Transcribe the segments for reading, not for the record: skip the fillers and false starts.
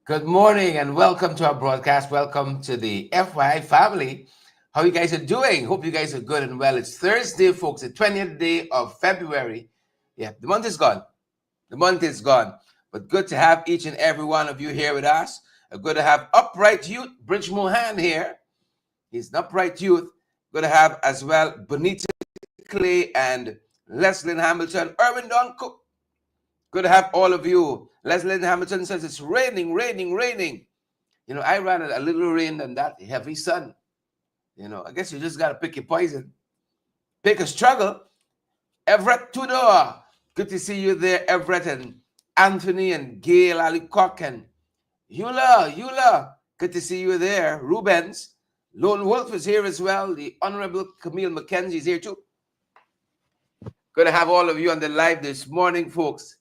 Good morning and welcome to our broadcast. Welcome to the FYI family. How you guys are doing? Hope you guys are good and well. It's Thursday, folks, the 20th day of February. Yeah, the month is gone. The month is gone. But good to have each and every one of you here with us. Good to have Upright Youth, Bridge Mohan here. He's an Upright Youth. Good to have as well Bonita Clay and Leslie Hamilton, Irwin Don Cook. Good to have all of you. Leslie Hamilton says it's raining. You know, I ran a little rain than that heavy sun. You know, I guess you just got to pick your poison. Pick a struggle. Everett Tudor. Good to see you there, Everett, and Anthony and Gail Alicock and Eula. Good to see you there. Rubens. Lone Wolf is here as well. The Honorable Camille McKenzie is here too. Good to have all of you on the live this morning, folks.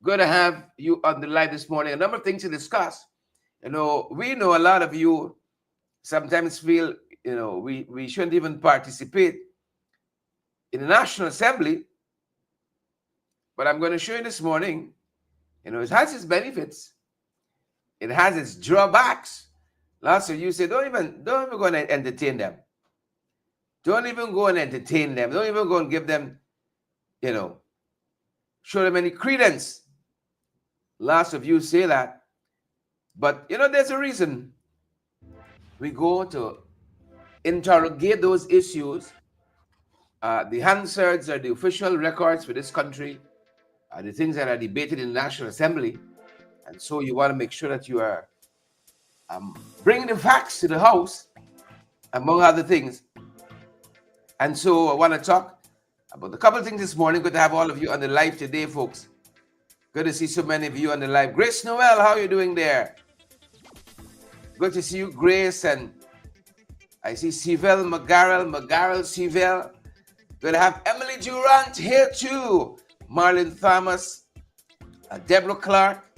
Good to have you on the live this morning. A number of things to discuss. You know, we know a lot of you sometimes feel, you know, we shouldn't even participate in the National Assembly. But I'm going to show you this morning, you know, it has its benefits. It has its drawbacks. Lots of you say, don't even go and entertain them. Don't even go and entertain them. Don't even go and give them, you know, show them any credence. Lots of you say that. But, you know, there's a reason we go to interrogate those issues. The Hansards are the official records for this country, the things that are debated in the National Assembly. And so you want to make sure that you are bringing the facts to the House, among other things. And so I want to talk about a couple of things this morning. Good to have all of you on the live today, folks. Good to see so many of you on the live. Grace Noel, how are you doing there? Good to see you, Grace. And I see Sivelle McGarrell, Sivelle. Good to have Emily Durant here too. Marlon Thomas, Deborah Clark.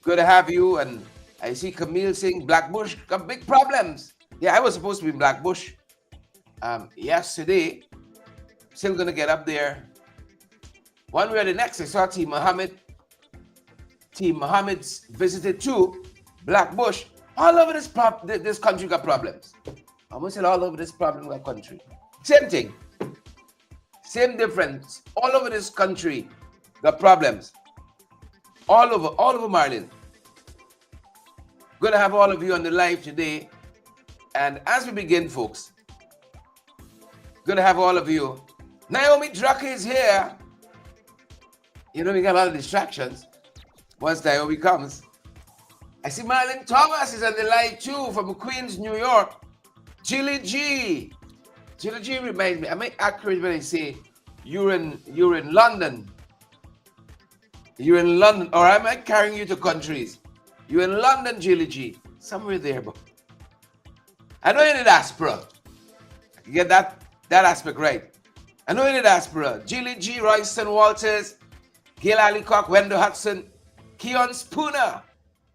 Good to have you. And I see Camille saying Blackbush got big problems. Yeah, I was supposed to be in Blackbush yesterday. Still going to get up there. One way or the next, I saw Team Mohammed. Team Mohammed's visited too. Blackbush. All over this country got problems. I almost said all over this problem got country. Same thing. Same difference. All over this country got problems. All over Maryland. Good to have all of you on the live today. And as we begin, folks, good to have all of you. Naomi Drucker is here. You know, we got a lot of distractions once Naomi comes. I see Marlon Thomas is on the live too from Queens, New York. Jilly G. Jilly G reminds me, am I accurate when I say you're in London? You're in London, or am I carrying you to countries? You're in London, Jilly G. Somewhere there, but I know you're in the diaspora. I can get that aspect right. I know you're in the diaspora. Jilly G, Royston Walters, Gail Alicock, Wendell Hudson, Keon Spooner.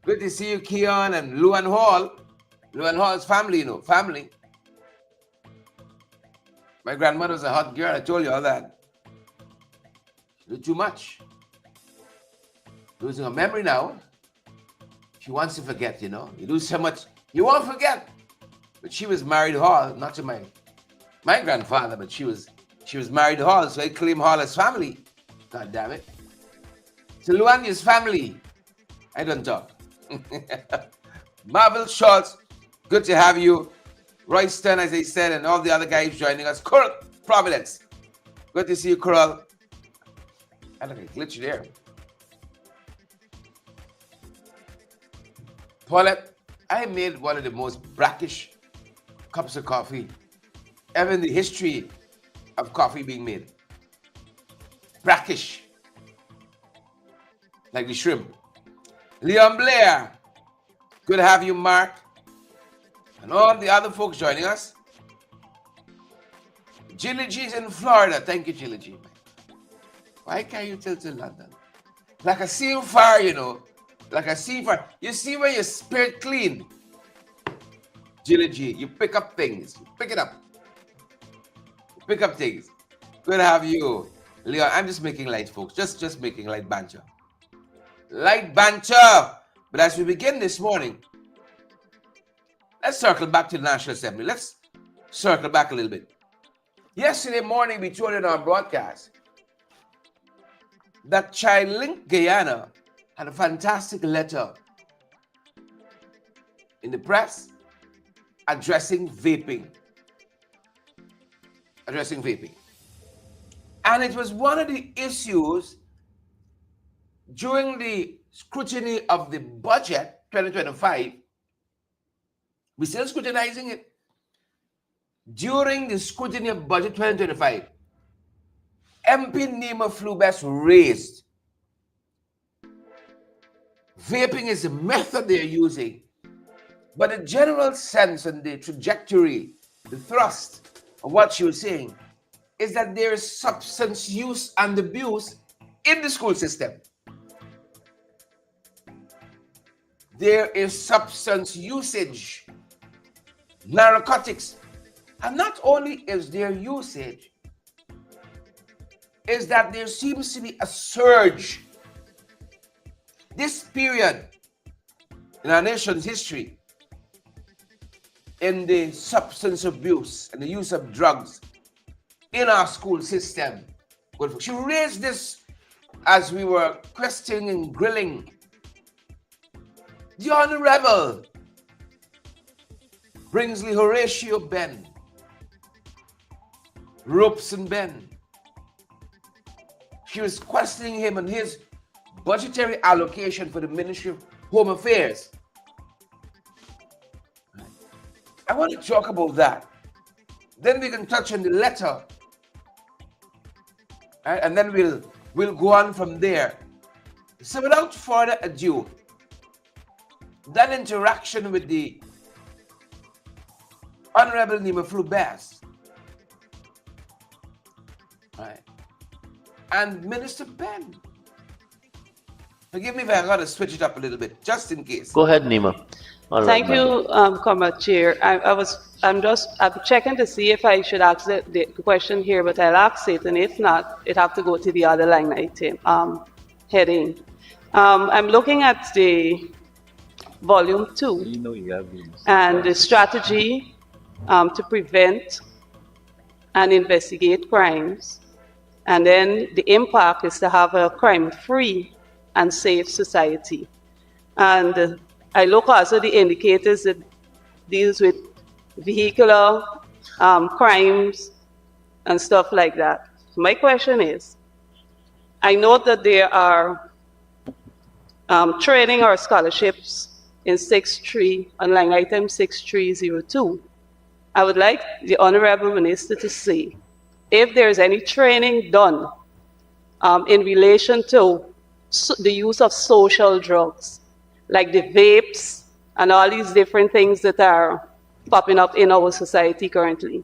Good to see you, Keon, and Luan Hall. Luan Hall's family, you know, family. My grandmother's a hot girl, I told you all that. She did too much. Losing her memory now. She wants to forget, you know. You lose so much, you won't forget. But she was married Hall, not to my grandfather, but she was married Hall, so I claim Hall as family. God damn it. So Luanya's family. I don't talk. Marvel Schultz, good to have you. Royston, as I said, and all the other guys joining us. Coral, Providence. Good to see you, Coral. I look at a glitch there. Paulette, I made one of the most brackish cups of coffee ever in the history of coffee being made. Brackish. Like the shrimp. Leon Blair. Good to have you, Mark. And all the other folks joining us. Jilly G's in Florida. Thank you, Jilly G. Why can't you tell to London? Like a sea fire, you know. Like a sea fire. You see when your spirit clean. Jilly G, you pick up things. You pick it up. You pick up things. Good to have you. Leon, I'm just making light, folks. Just making light banter. Light banter. But as we begin this morning, let's circle back to the National Assembly. Let's circle back a little bit. Yesterday morning, we told in our broadcast that ChildLink Guyana had a fantastic letter in the press addressing vaping. And it was one of the issues during the scrutiny of the budget 2025. We're still scrutinizing it. During the scrutiny of budget 2025, MP Nima Flubes raised vaping is the method they're using, but the general sense and the trajectory, the thrust of what she was saying is that there is substance use and abuse in the school system. There is substance usage, narcotics, and not only is there usage, is that there seems to be a surge. This period in our nation's history in the substance abuse and the use of drugs in our school system. She raised this as we were questioning and grilling the Honorable Bringsley Horatio Ben, Robeson Ben. She was questioning him on his budgetary allocation for the Ministry of Home Affairs. I want to talk about that. Then we can touch on the letter. Right? And then we'll go on from there. So without further ado, that interaction with the Honorable Nima Flubes, right, and Minister Ben. Forgive me if I got to switch it up a little bit, just in case. Go ahead, Nima. Thank you, Comrade Chair. I'm checking to see if I should ask the question here, but I'll ask it, and if not, it have to go to the other line item heading. I'm looking at the volume 2 and the strategy to prevent and investigate crimes, and then the impact is to have a crime-free and safe society. And I look also the indicators that deals with vehicular crimes and stuff like that. My question is, I note that there are training or scholarships in 6.3, on line item 6302. I would like the Honorable Minister to say if there's any training done in relation to the use of social drugs, like the vapes and all these different things that are popping up in our society currently.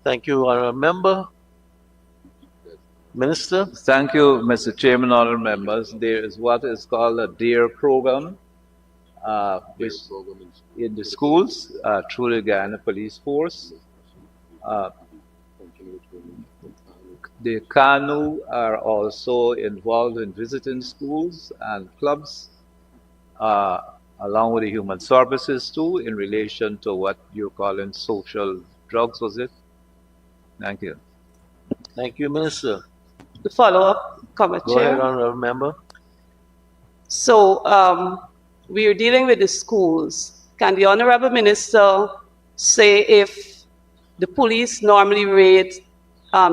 Thank you, Honourable Member. Minister. Thank you, Mr. Chairman, honourable members. There is what is called a DARE program which in the schools through the Guyana Police Force. The KANU are also involved in visiting schools and clubs, along with the human services too, in relation to what you're calling social drugs, was it? Thank you. Thank you, Minister. The follow-up, Comrade Chair. Go ahead, Honourable Member. So we are dealing with the schools, can the Honorable Minister say if the police normally raid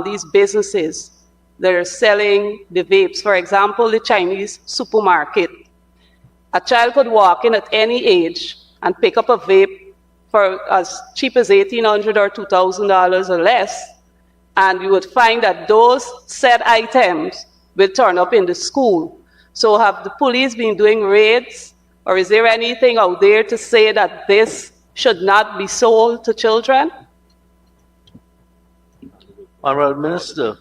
these businesses that are selling the vapes? For example, the Chinese supermarket. A child could walk in at any age and pick up a vape for as cheap as $1,800 or $2,000 or less, and you would find that those said items will turn up in the school. So have the police been doing raids, or is there anything out there to say that this should not be sold to children? Honorable Minister.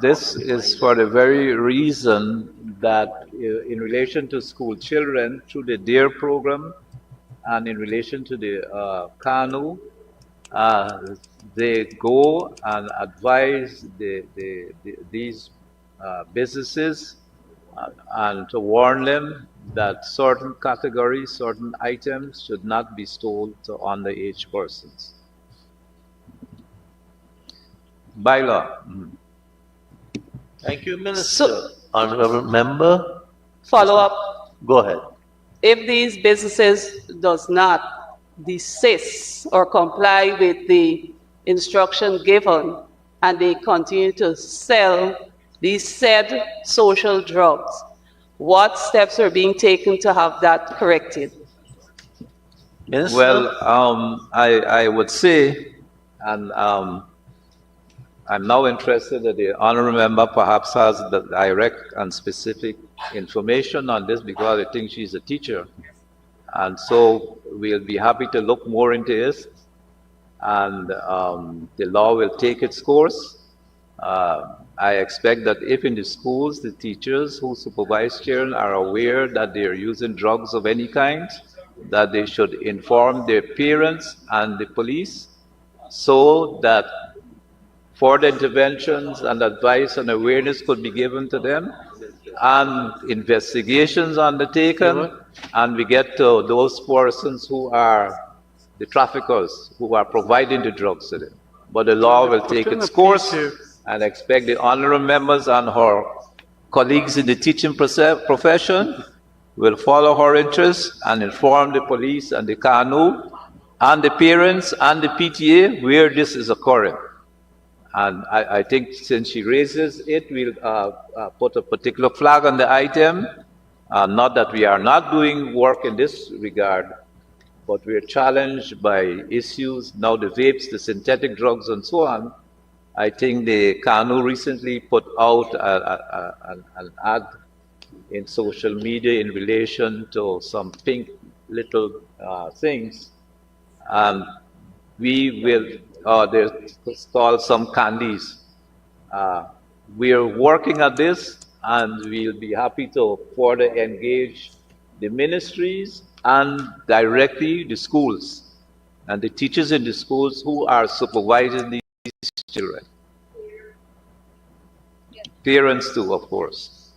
This is for the very reason that in relation to school children, through the DARE program, and in relation to the KANU, they go and advise these businesses and to warn them that certain categories, certain items should not be sold to underage persons. By law. Thank you, Minister. So- Honorable Member. Follow up. Go ahead. If these businesses does not desist or comply with the instruction given, and they continue to sell these said social drugs, what steps are being taken to have that corrected? Minister. Well, I would say, and I'm now interested that the honorable member perhaps has the direct and specific information on this, because I think she's a teacher. And so we'll be happy to look more into this, and the law will take its course. I expect that if in the schools, the teachers who supervise children are aware that they are using drugs of any kind, that they should inform their parents and the police, so that further interventions and advice and awareness could be given to them, and investigations undertaken, and we get to those persons who are the traffickers, who are providing the drugs to them. But the law will take its course, and I expect the honorable members and her colleagues in the teaching profession will follow her interests and inform the police and the KANU and the parents and the PTA where this is occurring. And I think since she raises it, we'll put a particular flag on the item. Not that we are not doing work in this regard, but we're challenged by issues, now the vapes, the synthetic drugs, and so on. I think the KANU recently put out an ad in social media in relation to some pink little things. And we will, they install some candies. We are working at this, and we'll be happy to further engage the ministries and directly the schools and the teachers in the schools who are supervising these children. Parents too, of course.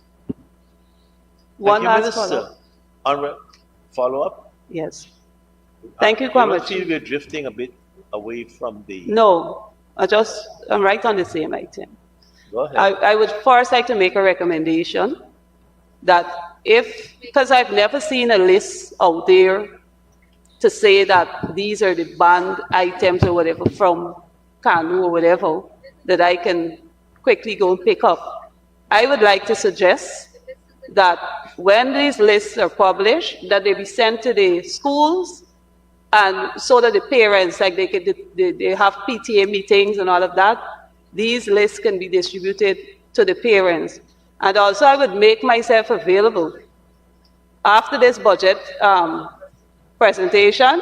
One Thank you, last Minister. follow-up. Follow-up? Yes. Thank you, Do you Kwame. feel we're drifting a bit away from the... No, I'm right on the same item. Go ahead. I would first like to make a recommendation that because I've never seen a list out there to say that these are the banned items or whatever from KANU or whatever that I can quickly go and pick up. I would like to suggest that when these lists are published, that they be sent to the schools, and so that the parents, like they have PTA meetings and all of that, these lists can be distributed to the parents. And also I would make myself available after this budget presentation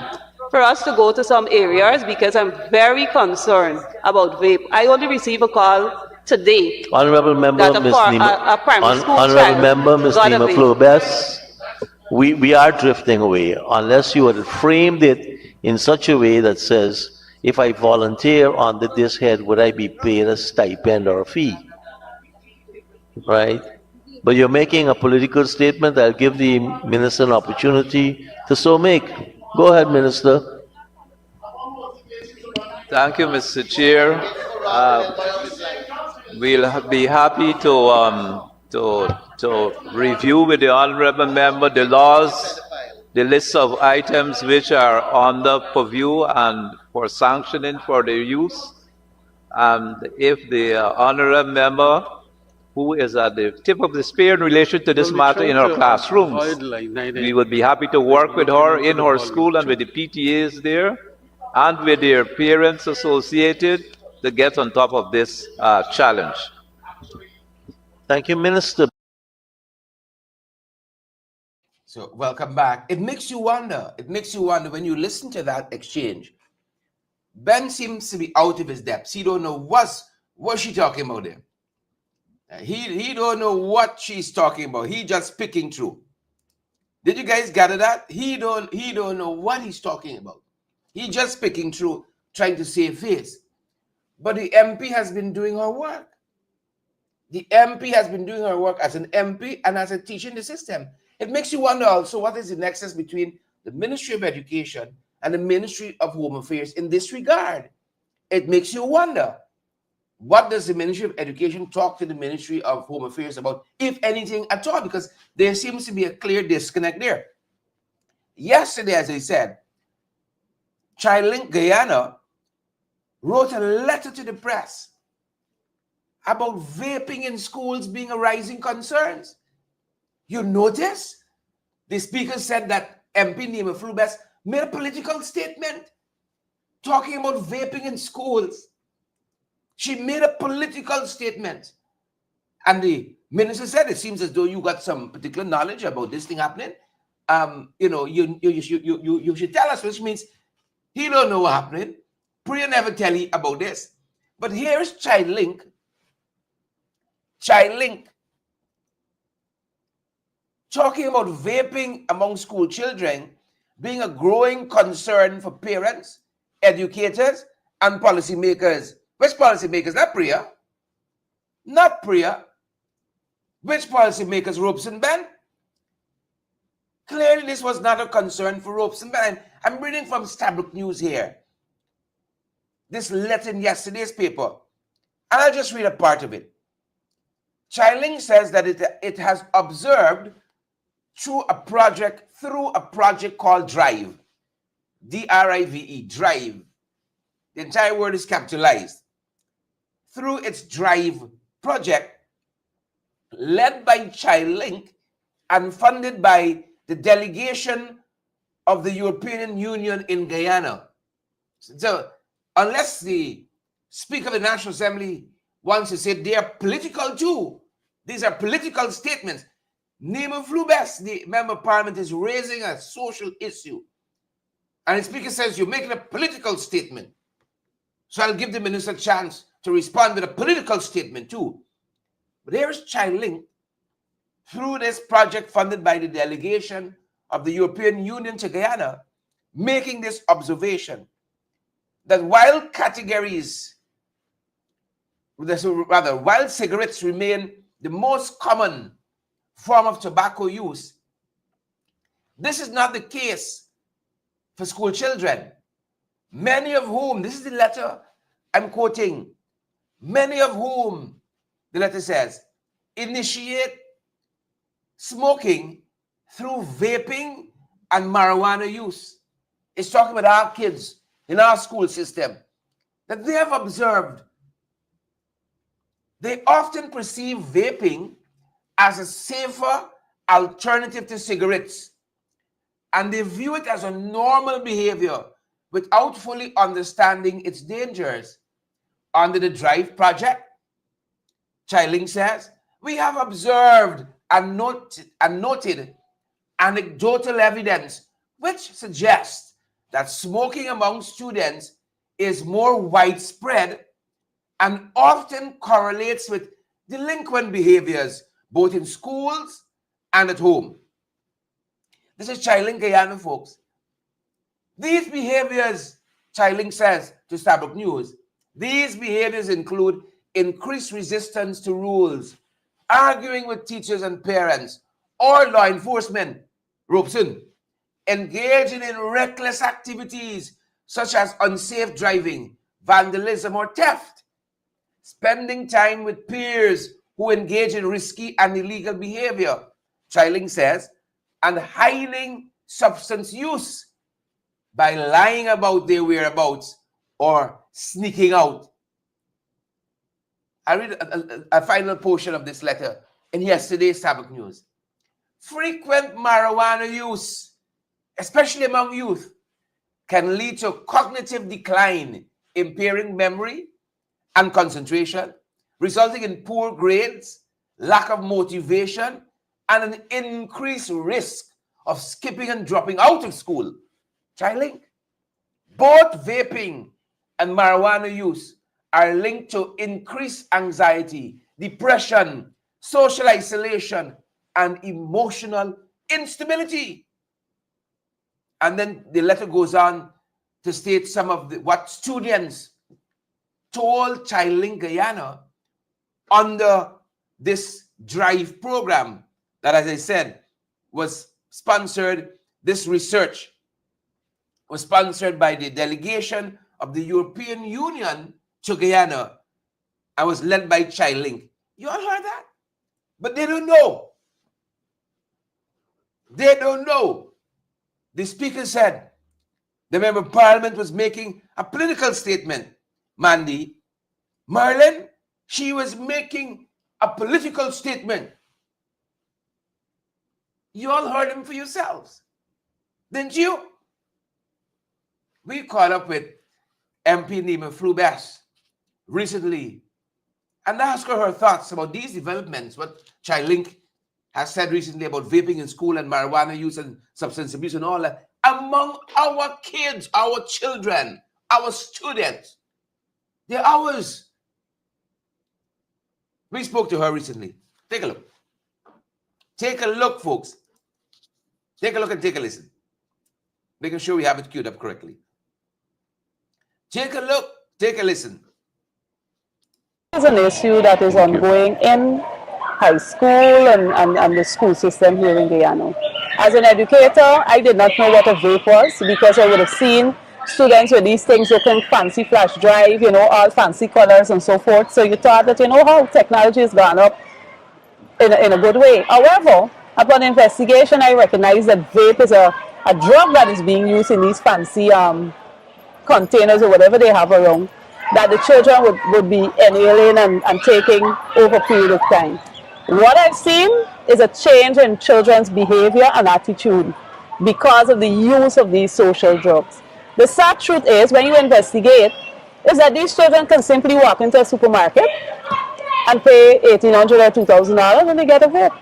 for us to go to some areas, because I'm very concerned about vape. I only received a call today. Honorable Member, that Ms. Nima, a primary school Honorable child Member, Ms. got a Nima vape. Flobes, we are drifting away unless you had framed it in such a way that says, if I volunteer under this head, would I be paid a stipend or a fee? Right? But you're making a political statement. I'll give the minister an opportunity to so make. Go ahead, Minister. Thank you, Mr. Chair. We'll be happy to review with the honorable member the laws the list of items which are under purview and for sanctioning for their use. And if the honorable member, who is at the tip of the spear in relation to this matter in her classrooms, we would be happy to work with her in her school and with the PTAs there and with their parents associated to get on top of this challenge. Thank you, Minister. So welcome back. It makes you wonder. It makes you wonder when you listen to that exchange. Ben seems to be out of his depths. He don't know what's she talking about there. He don't know what she's talking about. He just picking through. Did you guys gather that? He don't know what he's talking about. He just picking through, trying to save face. But the MP has been doing her work. The MP has been doing her work as an MP and as a teacher in the system. It makes you wonder also what is the nexus between the Ministry of Education and the Ministry of Home Affairs in this regard. It makes you wonder, what does the Ministry of Education talk to the Ministry of Home Affairs about, if anything at all? Because there seems to be a clear disconnect there. Yesterday, as I said, ChildLink Guyana wrote a letter to the press about vaping in schools being a rising concern. You notice the speaker said that MP Nima Flubes made a political statement talking about vaping in schools. She made a political statement. And the minister said, it seems as though you got some particular knowledge about this thing happening. You should tell us, which means he don't know what happening. Priya never tell you about this. But here's ChildLink talking about vaping among school children being a growing concern for parents, educators, and policymakers. Which policymakers? Not Priya. Not Priya. Which policymakers? Robeson Ben? Clearly, this was not a concern for Robeson Ben. I'm reading from Stabrook News here. This letter in yesterday's paper. And I'll just read a part of it. ChildLink says that it has observed through a project called Drive. D-R-I-V-E, Drive. The entire word is capitalized. Through its Drive project, led by ChildLink and funded by the delegation of the European Union in Guyana. So, unless the Speaker of the National Assembly wants to say they are political too, these are political statements. Nima Flubes, the Member of Parliament, is raising a social issue. And the Speaker says, you're making a political statement. So I'll give the Minister a chance to respond with a political statement too. But here's ChildLink, through this project funded by the delegation of the European Union to Guyana, making this observation that while cigarettes remain the most common form of tobacco use, this is not the case for school children, many of whom, this is the letter I'm quoting, many of whom, the letter says, initiate smoking through vaping and marijuana use. It's talking about our kids in our school system, that they have observed they often perceive vaping as a safer alternative to cigarettes, and they view it as a normal behavior without fully understanding its dangers. Under the Drive project, ChildLink says, we have observed and noted anecdotal evidence which suggests that smoking among students is more widespread and often correlates with delinquent behaviors both in schools and at home. This is ChildLink Guyana, folks. These behaviors, ChildLink says to Stabrook News, these behaviors include increased resistance to rules, arguing with teachers and parents or law enforcement, Robeson, engaging in reckless activities such as unsafe driving, vandalism, or theft, spending time with peers who engage in risky and illegal behavior, ChildLink says, and hiding substance use by lying about their whereabouts or sneaking out. I read a final portion of this letter in yesterday's Tabak News. Frequent marijuana use, especially among youth, can lead to cognitive decline, impairing memory and concentration, resulting in poor grades, lack of motivation, and an increased risk of skipping and dropping out of school. TriLink. Both vaping and marijuana use are linked to increased anxiety, depression, social isolation, and emotional instability. And then the letter goes on to state some of what students told TriLink Guyana under this drive program that, as I said, was sponsored. This research was sponsored by the delegation of the European Union to Guyana and was led by TriLink. You all heard that? But they don't know. They don't know. The speaker said the member of parliament was making a political statement. Mandy, Marlon, she was making a political statement. You all heard him for yourselves, didn't you? We caught up with MP Nima Flubes recently and asked her thoughts about these developments, what TriLink has said recently about vaping in school and marijuana use and substance abuse and all that among our kids, our children, our students. They're ours. We spoke to her recently. Take a look. Take a look, folks. Take a look and take a listen. Making sure we have it queued up correctly. Take a look, take a listen. It's an issue that is ongoing in high school and the school system here in Guyana. As an educator, I did not know what a vape was because I would have seen students with these things looking fancy flash drive, all fancy colors and so forth. So you thought that, how technology has gone up in a good way. However, upon investigation, I recognized that vape is a drug that is being used in these fancy containers or whatever they have around, that the children would be inhaling and taking over a period of time. What I've seen is a change in children's behavior and attitude because of the use of these social drugs. The sad truth is, when you investigate, is that these children can simply walk into a supermarket and pay $1,800 or $2,000 and they get a vape.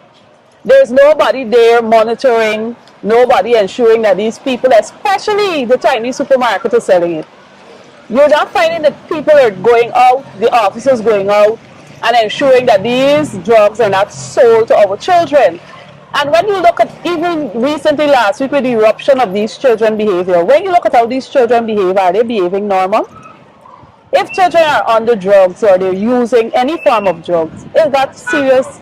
There's nobody there monitoring, nobody ensuring that these people, especially the Chinese supermarket, are selling it. You're not finding that people are going out, the officers going out, and ensuring that these drugs are not sold to our children. And when you look at, even recently last week with the eruption of these children behavior, when you look at how these children behave, are they behaving normal? If children are under drugs or they're using any form of drugs, is that serious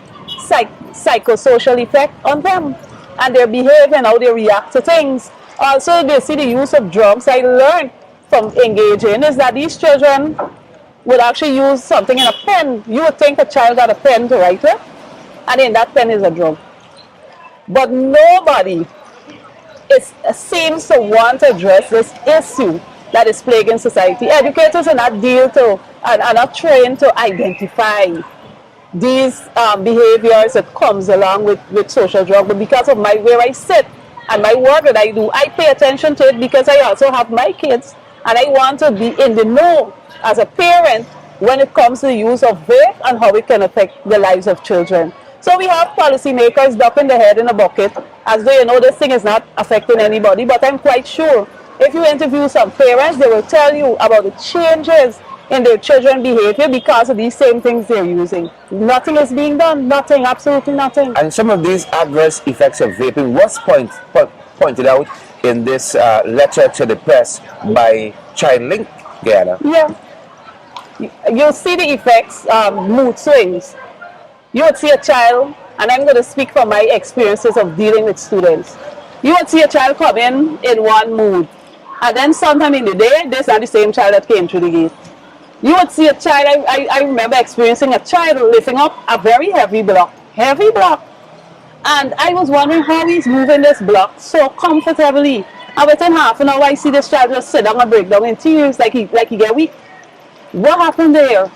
psychosocial effect on them and their behavior and how they react to things? Also, they see the use of drugs. I learned from engaging is that these children would actually use something in a pen. You would think a child got a pen to write with, and in that pen is a drug. But nobody seems to want to address this issue that is plaguing society. Educators are not are not trained to identify these behaviors that comes along with social drug. But because of where I sit and my work that I do, I pay attention to it because I also have my kids and I want to be in the know as a parent when it comes to the use of vape and how it can affect the lives of children. So we have policymakers ducking their head in a bucket as though, this thing is not affecting anybody, but I'm quite sure if you interview some parents, they will tell you about the changes in their children's behavior because of these same things they're using. Nothing is being done, nothing, absolutely nothing. And some of these adverse effects of vaping was pointed out in this letter to the press by TriLink Guyana. Yeah. You'll see the effects, mood swings. You would see a child, and I'm going to speak from my experiences of dealing with students. You would see a child come in one mood, and then sometime in the day, this is not the same child that came through the gate. You would see a child, I remember experiencing a child lifting up a very heavy block, And I was wondering how he's moving this block so comfortably. And within half an hour, I see this child just sit down and break down in tears like he get weak. What happened there?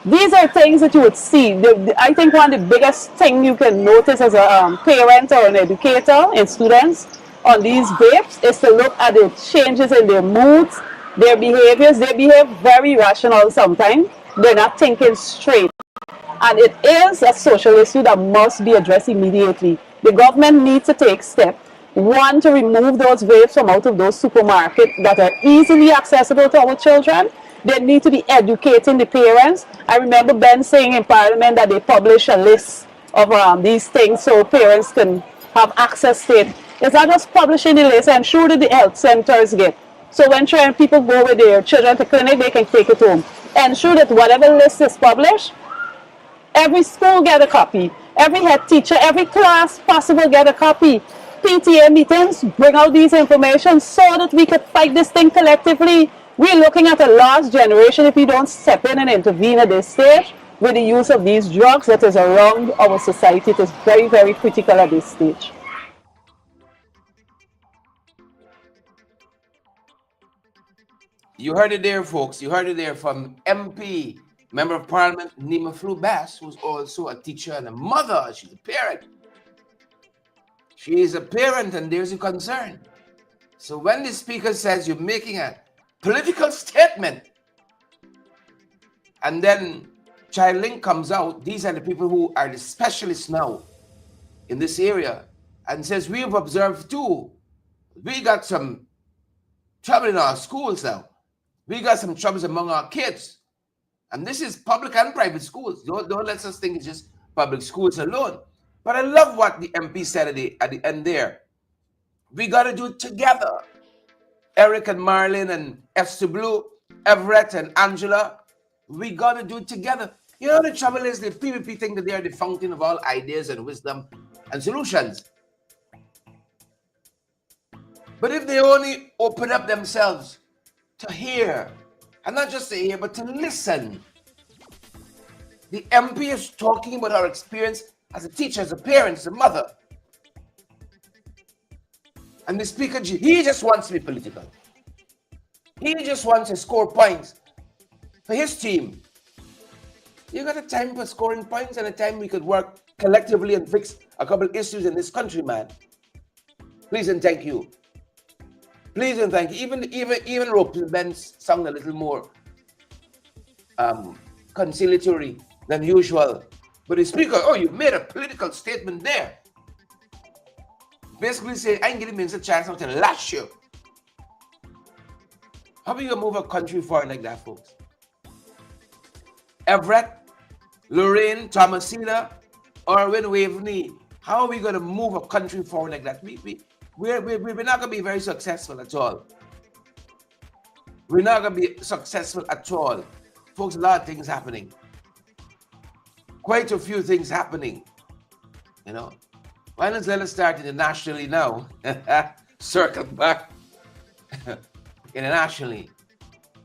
These are things that you would see. I think one of the biggest thing you can notice as a parent or an educator in students on these vapes is to look at the changes in their moods, their behaviors. They behave very rational sometimes. They're not thinking straight. And it is a social issue that must be addressed immediately. The government needs to take steps. One, to remove those vapes from out of those supermarkets that are easily accessible to our children. They need to be educating the parents. I remember Ben saying in Parliament that they publish a list of these things so parents can have access to it. It's not just publishing the list, I'm sure that the health centers get. So when people go with their children to clinic, they can take it home. Ensure that whatever list is published, every school get a copy. Every head teacher, every class possible get a copy. PTA meetings, bring out these information so that we could fight this thing collectively. We're looking at a lost generation if we don't step in and intervene at this stage with the use of these drugs that is around our society. It is very, very critical at this stage. You heard it there, folks. You heard it there from MP, Member of Parliament Nima Flu-Bass, who's also a teacher and a mother. She's a parent. She is a parent, and there's a concern. So when the speaker says you're making a political statement, and then ChildLink comes out, these are the people who are the specialists now in this area, and says, we've observed too, we got some trouble in our schools now. We got some troubles among our kids. And this is public and private schools. Don't let us think it's just public schools alone. But I love what the MP said at the end there. We got to do it together. Eric and Marlene and Esther Blue, Everett and Angela, we got to do it together. You know, the trouble is the PVP think that they are the fountain of all ideas and wisdom and solutions. But if they only open up themselves to hear, and not just to hear, but to listen. The MP is talking about our experience as a teacher, as a parent, as a mother. And the speaker, he just wants to be political. He just wants to score points for his team. You got a time for scoring points and a time we could work collectively and fix a couple issues in this country, man. Please and thank you. Please and thank you. Even Ropes and Ben sound a little more conciliatory than usual. But the speaker, oh, you made a political statement there. Basically say, I ain't giving me a chance now to lash you. How are you gonna move a country forward like that, folks? Everett, Lorraine, Thomasina, Orwin, Waveney, how are we gonna move a country forward like that? We're not going to be very successful at all. We're not going to be successful at all. Folks, a lot of things happening. Quite a few things happening. You know. Why not let us start internationally now? Circle back internationally.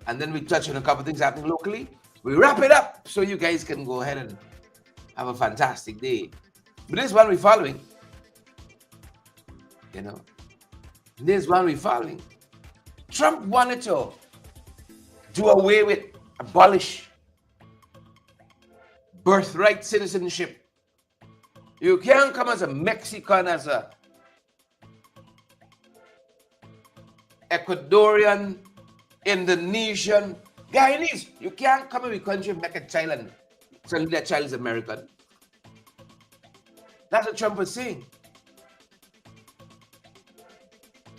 And then we touch on a couple of things happening locally. We wrap it up so you guys can go ahead and have a fantastic day. But this one we're following. You know, this one we're following. Trump wanted to do away with, abolish birthright citizenship. You can't come as a Mexican, as a Ecuadorian, Indonesian, Guyanese. You can't come in the country and make a child and suddenly that child is American. That's what Trump was saying.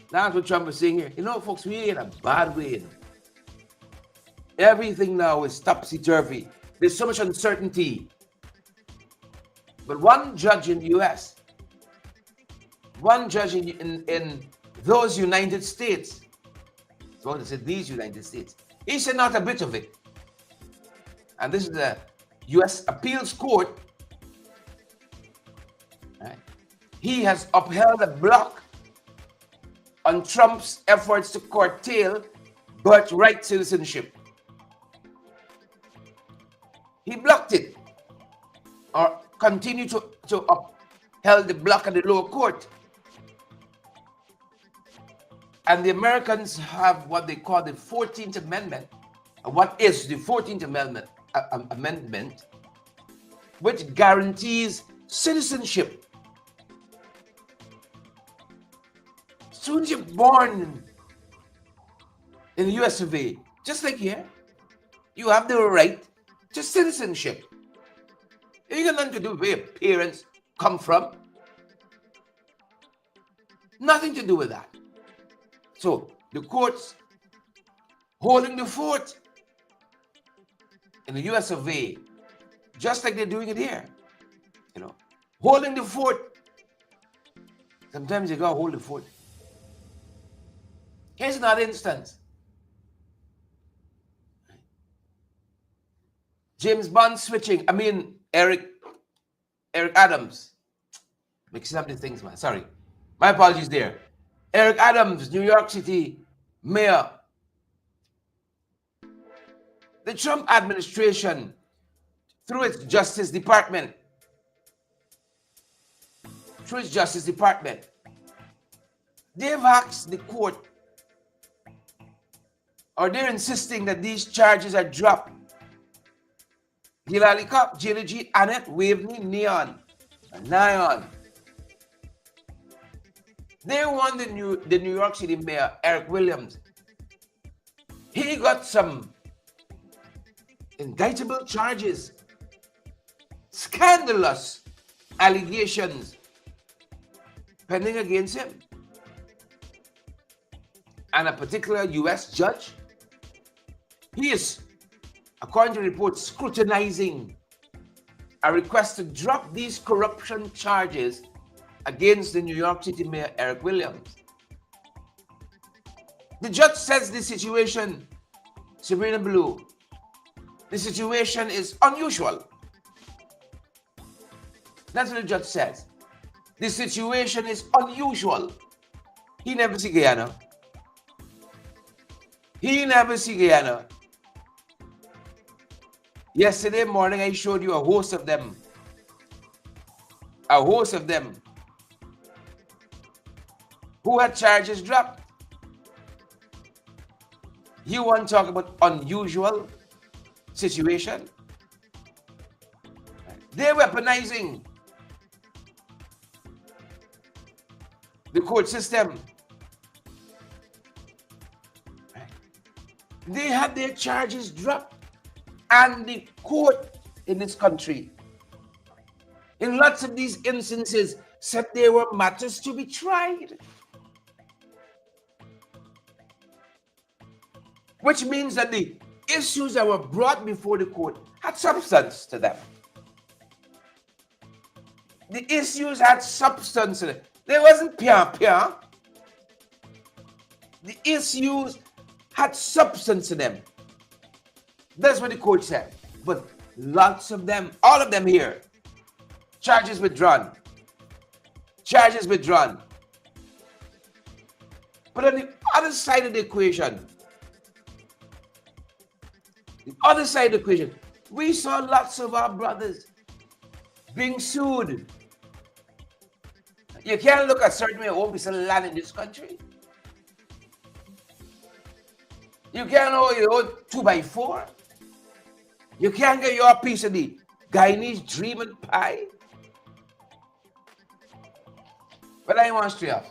That's what Trump is saying here. You know, folks, we're in a bad way. Everything now is topsy-turvy. There's so much uncertainty. But one judge in the U.S., one judge in those United States, so I said these United States, he said not a bit of it. And this is the U.S. Appeals Court. Right? He has upheld a block on Trump's efforts to curtail birthright citizenship. He blocked it, or continue to upheld held the block at the lower court. And the Americans have what they call the 14th Amendment. What is the 14th Amendment? Amendment, which guarantees citizenship. As soon as you're born in the US of A, just like here, you have the right to citizenship. You got nothing to do with where your parents come from. Nothing to do with that. So the courts holding the fort in the US of A, just like they're doing it here. You know, holding the fort. Sometimes you gotta hold the fort. Here's another instance. James Bond switching. Eric Adams. Mixing up the things, man. Sorry. My apologies there. Eric Adams, New York City mayor. The Trump administration, through its Justice Department, they've asked the court, or they're insisting that these charges are dropped. Hilary Cup, J. Annette, Waveney, Neon, and Nyon. They want the New York City mayor, Eric Williams. He got some indictable charges, scandalous allegations pending against him. And a particular U.S. judge, he is, according to reports, scrutinizing a request to drop these corruption charges against the New York City mayor, Eric Williams. The judge says the situation, Sabrina Blue, the situation is unusual. That's what the judge says. The situation is unusual. He never see Guyana. Yesterday morning, I showed you a host of them. Who had charges dropped. You want to talk about unusual situation? They're weaponizing the court system. They had their charges dropped, and the court in this country, in lots of these instances, said there were matters to be tried. Which means that the issues that were brought before the court had substance to them. The issues had substance in it. There wasn't pia. The issues had substance in them. That's what the court said. But lots of them, all of them here, charges withdrawn. But on the other side of the equation, we saw lots of our brothers being sued. You can't look at certain way own piece of land in this country. You can't own your own 2x4. You can't get your piece of the Guyanese dream and pie. But I want straight up.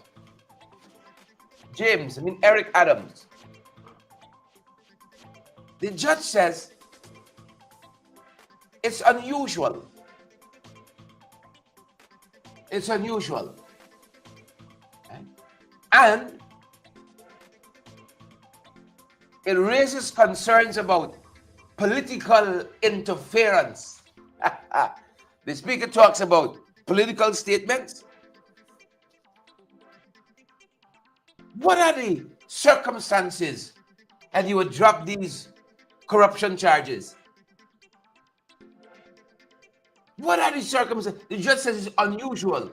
Eric Adams. The judge says it's unusual. And it raises concerns about political interference. The speaker talks about political statements. What are the circumstances and you would drop these corruption charges? What are the circumstances? The judge says it's unusual.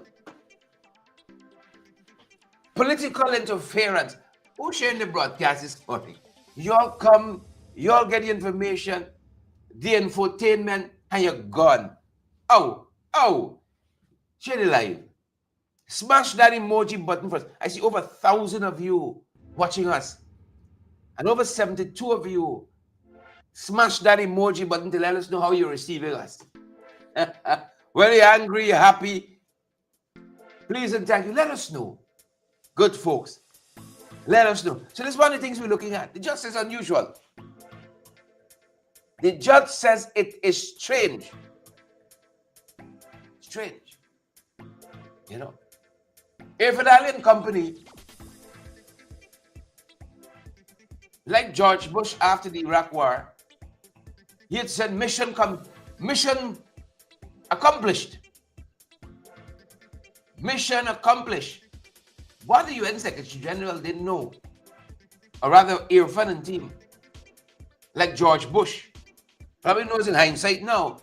Political interference. Who's sharing the broadcast this morning? Y'all come, y'all get the information, the infotainment, and you're gone. Oh, share the live. Smash that emoji button first. I see over 1,000 of you watching us, and over 72 of you smash that emoji button to let us know how you're receiving us. Whether you're angry, you're happy, please and thank you. Let us know. Good folks, let us know. So this is one of the things we're looking at. The judge says unusual. The judge says it is strange. Strange. You know, Irfan and company, like George Bush after the Iraq War, he had said mission accomplished. Mission accomplished. What the UN Secretary General didn't know, or rather Irfan and team, like George Bush, probably knows in hindsight now,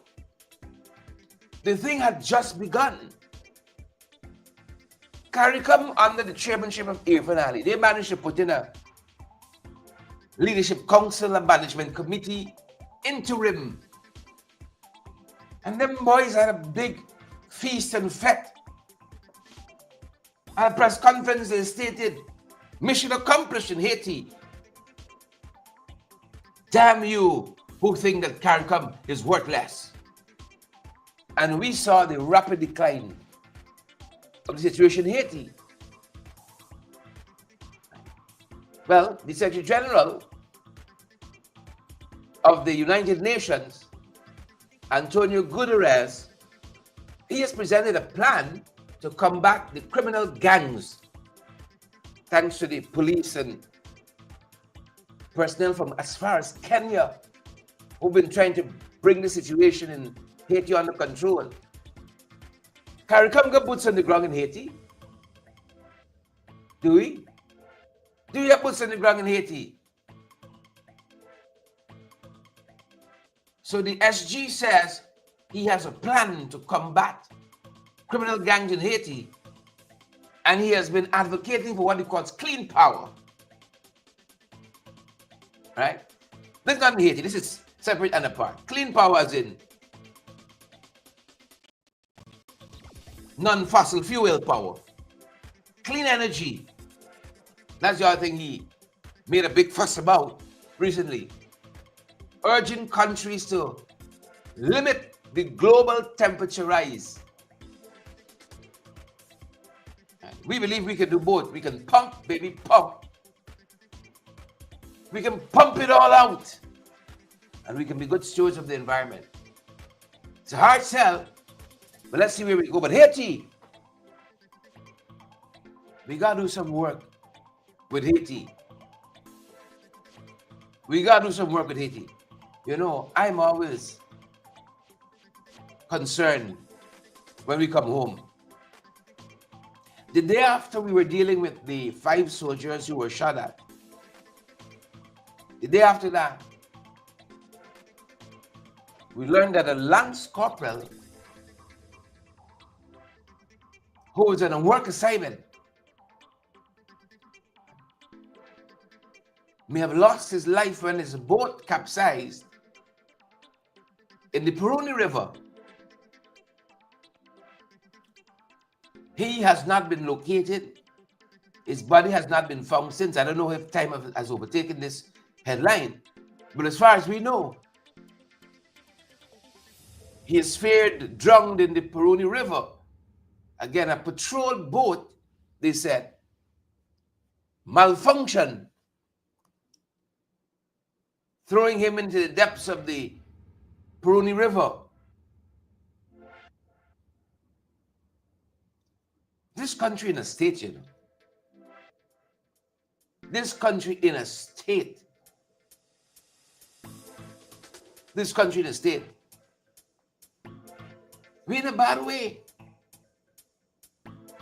the thing had just begun. CARICOM, under the chairmanship of Irfan Ali, they managed to put in a leadership council and management committee interim. And them boys had a big feast and fete. At a press conference, they stated, mission accomplished in Haiti. Damn you who think that CARICOM is worthless. And we saw the rapid decline of the situation in Haiti. Well, the Secretary General of the United Nations, Antonio Guterres, he has presented a plan to combat the criminal gangs, thanks to the police and personnel from as far as Kenya, who've been trying to bring the situation in Haiti under control. CARICOM got boots on the ground in Haiti? Do we? Do you have boots on the ground in Haiti? So the SG says he has a plan to combat criminal gangs in Haiti, and he has been advocating for what he calls clean power. Right? This is not in Haiti, this is separate and apart. Clean power as in non-fossil fuel power. Clean energy. That's the other thing he made a big fuss about recently. Urging countries to limit the global temperature rise. We believe we can do both. We can pump, baby, pump. We can pump it all out. And we can be good stewards of the environment. It's a hard sell, but let's see where we go. But Haiti, we got to do some work with Haiti. We got to do some work with Haiti. You know, I'm always concerned when we come home. The day after we were dealing with the 5 soldiers who were shot at, the day after that, we learned that a Lance Corporal who was on a work assignment may have lost his life when his boat capsized in the Peroni River. He has not been located. His body has not been found since. I don't know if time has overtaken this headline, but as far as we know, he is feared drowned in the Peroni River. Again, a patrol boat, they said, malfunctioned, throwing him into the depths of the Peroni River. This country in a state, you know. This country in a state. This country in a state. We're in a bad way.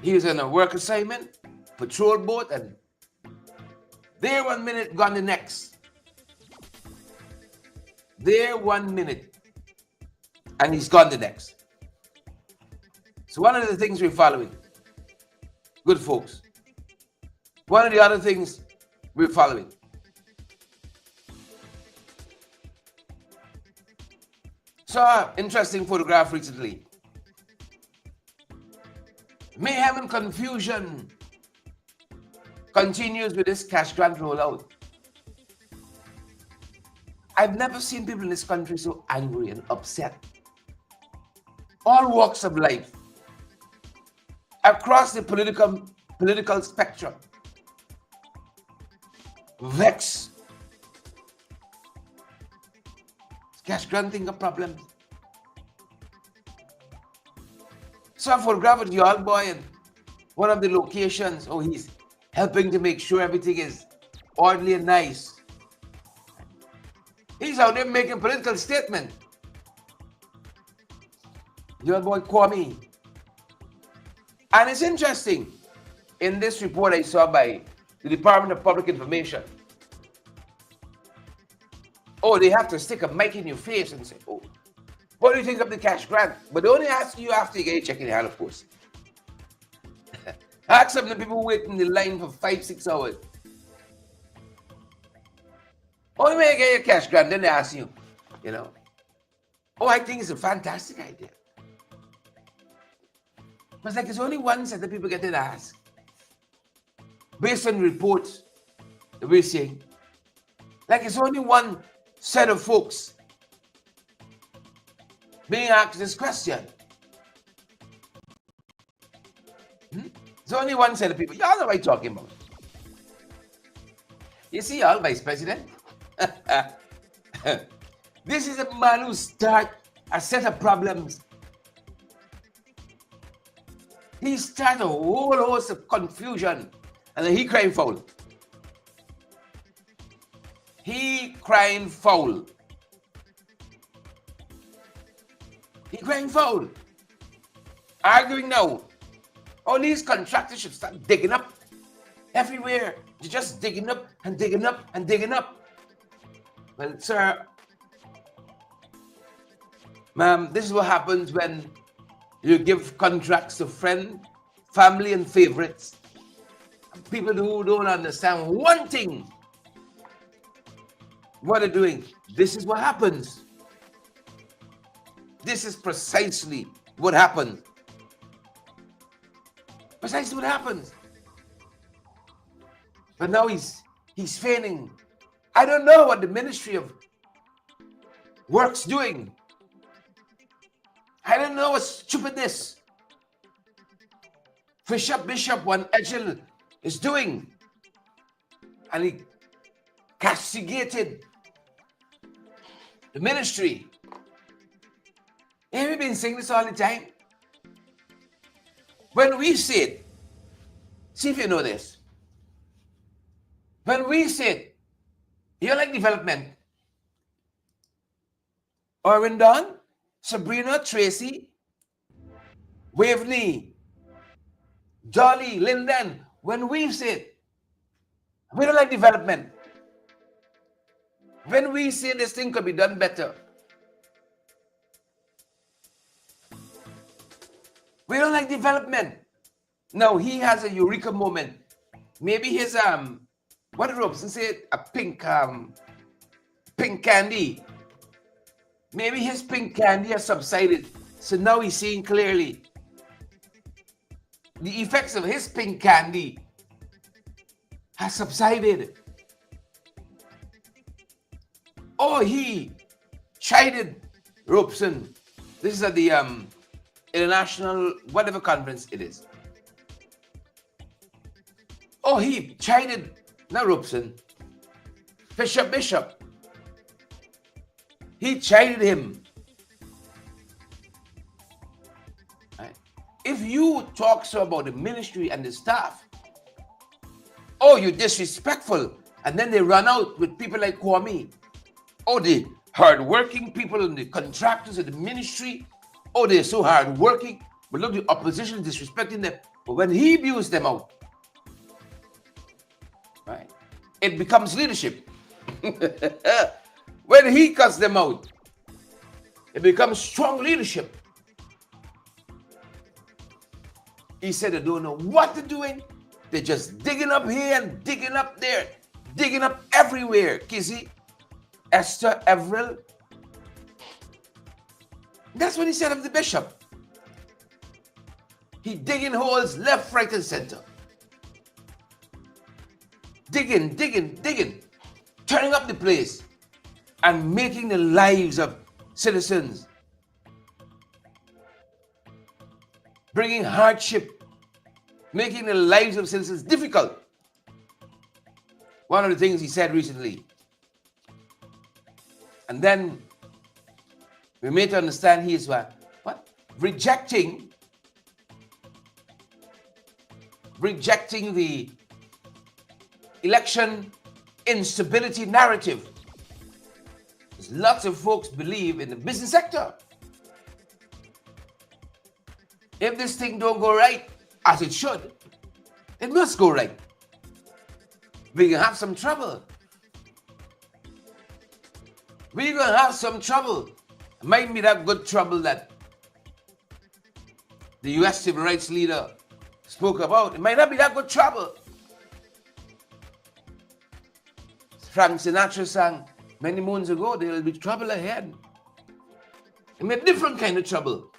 He was on a work assignment, patrol boat, and there 1 minute, gone the next. There 1 minute, and he's gone the next. So one of the things we're following, good folks, one of the other things we're following, saw an interesting photograph recently. mayhem and confusion continues with this cash grant rollout. I've never seen people in this country so angry and upset. All walks of life, across the political spectrum, vexed. Cash granting a problem. So I photographed the old boy in one of the locations. Oh, he's helping to make sure everything is orderly and nice. He's out there making political statement. The old boy Kwame. And it's interesting, in this report I saw by the Department of Public Information, oh, they have to stick a mic in your face and say, oh, what do you think of the cash grant? But they only ask you after you get your check in the hand, of course. Ask some of the people waiting in the line for 5-6 hours. Oh, you may get your cash grant, then they ask you, you know, oh, I think it's a fantastic idea. But it's like there's only one set of people getting asked. Based on reports that we're seeing, like it's only one set of folks being asked this question. There's only one set of people. Y'all know what I'm talking about. You see, y'all, Vice President? This is a man who starts a set of problems. He starts a whole host of confusion, and then he crying foul. He crying foul. He crying foul. Arguing now. All these contractors should start digging up everywhere. You're just digging up and digging up and digging up. Well, sir, ma'am, this is what happens when you give contracts to friends, family, and favorites. People who don't understand one thing, what they're doing. This is what happens. This is precisely what happens. Precisely what happens. But now he's feigning. I don't know what the Ministry of Work's doing. I don't know what stupidness Bishop One Edgel is doing. And he castigated the ministry. Have we been saying this all the time? When we said, see if you know this. When we said, you like development, Irwin Don, Sabrina, Tracy, Waveney, Jolly, Linden, when we said, we don't like development. When we say this thing could be done better, we don't like development. Now he has a eureka moment. Maybe his what did Robson say? A pink candy. Maybe his pink candy has subsided. So now he's seeing clearly. The effects of his pink candy has subsided. Oh, he chided Robson. This is at the international whatever conference it is. Oh, he chided, not Robson, Bishop. He chided him. Right? If you talk so about the ministry and the staff, oh, you're disrespectful. And then they run out with people like Kwame. Oh, the hard-working people and the contractors of the ministry. Oh, they're so hard-working. But look, the opposition is disrespecting them. But when he abused them out, right, it becomes leadership. When he cuts them out, it becomes strong leadership. He said they don't know what they're doing. They're just digging up here and digging up there, digging up everywhere. Kizzy, Esther, Everett. That's what he said of the bishop. He digging holes left, right, and center. Digging, turning up the place and making the lives of citizens, bringing hardship, making the lives of citizens difficult. One of the things he said recently. And then we made to understand he is what? Rejecting the election instability narrative. Because lots of folks believe in the business sector. If this thing don't go right, as it should, it must go right. We're going to have some trouble. We're going to have some trouble. It might be that good trouble that the U.S. civil rights leader spoke about. It might not be that good trouble. Frank Sinatra sang many moons ago, there will be trouble ahead. It may be a different kind of trouble.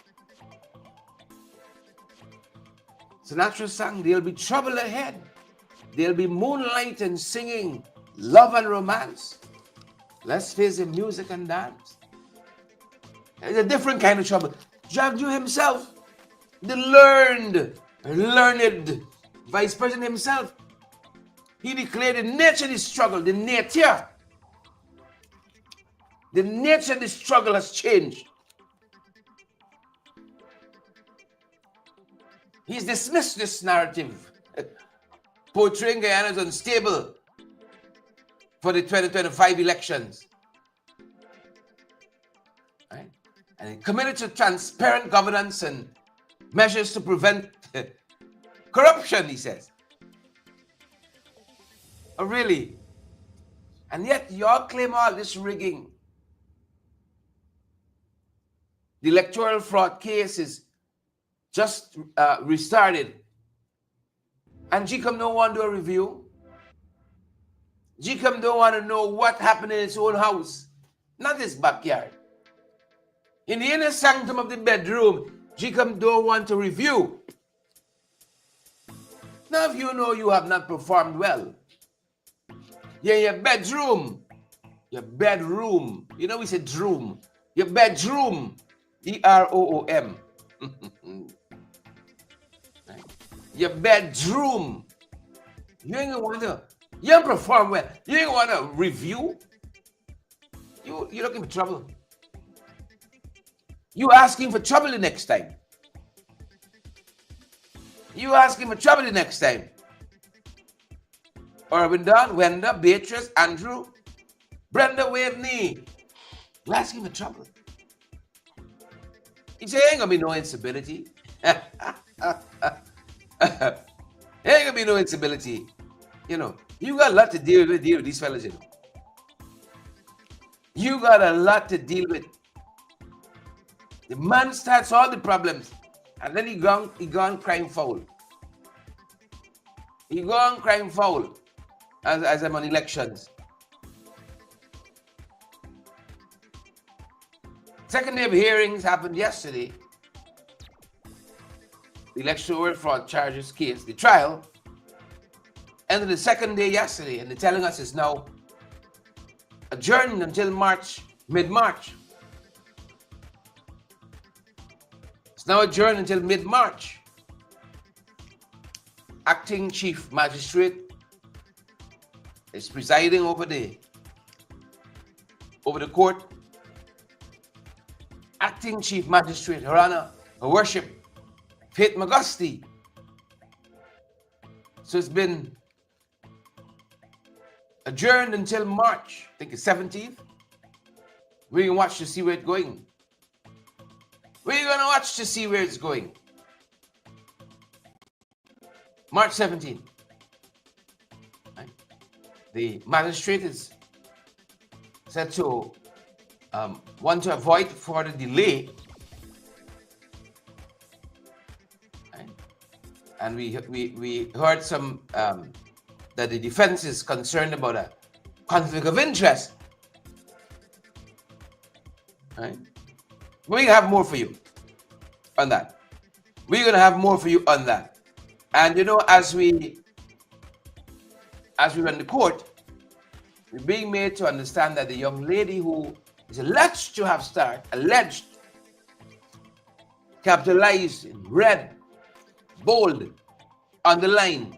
Sinatra sang, there'll be trouble ahead. There'll be moonlight and singing, love and romance. Let's face it, music and dance. It's a different kind of trouble. Jagju himself, the learned vice president himself, he declared the nature of the struggle, the nature of the struggle has changed. He's dismissed this narrative, portraying Guyana as unstable for the 2025 elections. Right? And he committed to transparent governance and measures to prevent corruption, he says. Oh, really? And yet, y'all claim all this rigging. The electoral fraud case is just restarted. And GCOM don't want to do a review. GCOM don't want to know what happened in its own house, not his backyard. In the inner sanctum of the bedroom, GCOM don't want to review. Now, if you know you have not performed well, your bedroom, you know we say droom, your bedroom, D-R-O-O-M. Your bedroom, you don't perform well, you ain't want to review, you're looking for trouble. You asking for trouble the next time. You asking for trouble the next time. Irwin Don, Wenda, Beatrice, Andrew, Brenda, Waveney. You asking for trouble. He say, ain't gonna be no instability. Ain't gonna be no instability. You know, you got a lot to deal with these fellas, you know. You got a lot to deal with. The man starts all the problems, and then he gone crying foul. He gone crying foul as I'm on elections. Second day of hearings happened yesterday. The electoral fraud charges case, the trial, ended the second day yesterday, and they're telling us it's now adjourned until mid-March. It's now adjourned until mid-March. Acting Chief Magistrate is presiding over the court. Acting Chief Magistrate, Her Honor, Her Worship, Faith Magusti. So it's been adjourned until March, I think it's 17th. We're going to watch to see where it's going. We're going to watch to see where it's going. March 17th. Right? The magistrate is said to want to avoid further delay. Right? And we heard some that the defense is concerned about a conflict of interest. Right? We have more for you on that. We're going to have more for you on that. And you know, as we run the court, we're being made to understand that the young lady who is alleged to have started, capitalized in red, bold, underlined,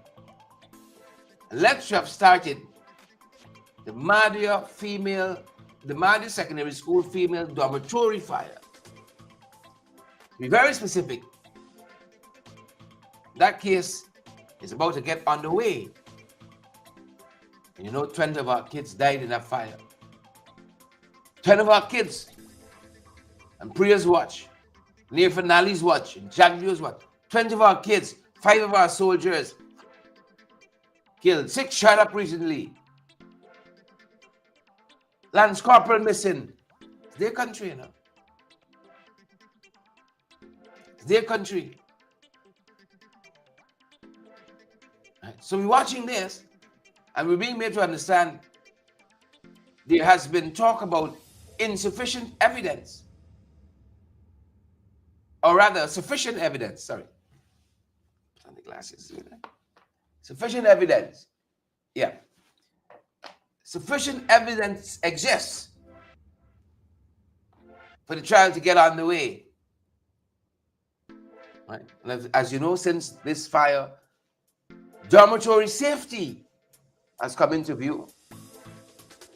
alleged to have started the Madhya Secondary School female dormitory fire. To be very specific, that case is about to get underway. And you know, 20 of our kids died in that fire. 10 of our kids. And Priya's watch, near Finale's watch, and Jagdio's watch. 20 of our kids, 5 of our soldiers killed, 6 shot up recently. Lance Corporal missing. It's their country, you know. It's their country. Right. So we're watching this, and we're being made to understand there has been talk about insufficient evidence. Or rather, sufficient evidence, sorry. Put on the glasses. Sufficient evidence. Yeah. Sufficient evidence exists for the trial to get on the way. Right? And as you know, since this fire, dormitory safety has come into view.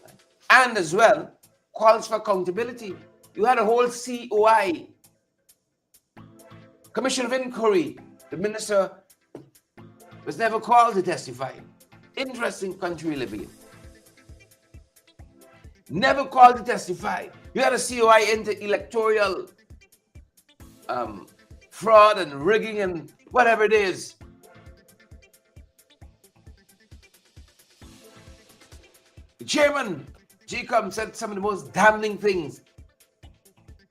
Right? And as well, calls for accountability. You had a whole COI, Commission of Inquiry. The minister was never called to testify. Interesting country we live in. Never called to testify. You had a COI into electoral fraud and rigging and whatever it is. The chairman, GCOM, said some of the most damning things.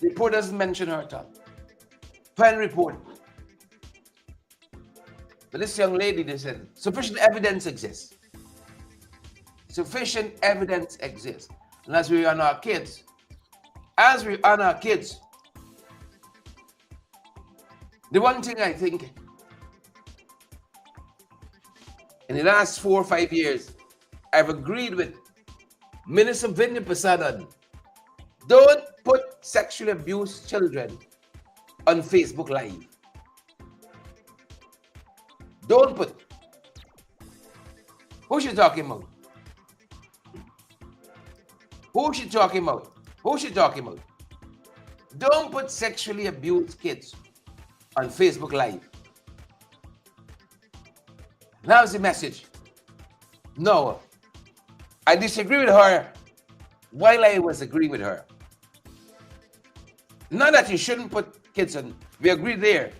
The report doesn't mention her at all. Fine report. But this young lady, they said, sufficient evidence exists. Sufficient evidence exists. And as we honor our kids, the one thing I think in the last 4 or 5 years, I've agreed with Minister Vinny Prasadan, don't put sexually abused children on Facebook Live. Don't put. Who she talking about? Who she talking about? Who she talking about? Don't put sexually abused kids on Facebook Live. Now's the message. No, I disagree with her while I was agreeing with her. Not that you shouldn't put kids on. We agree there.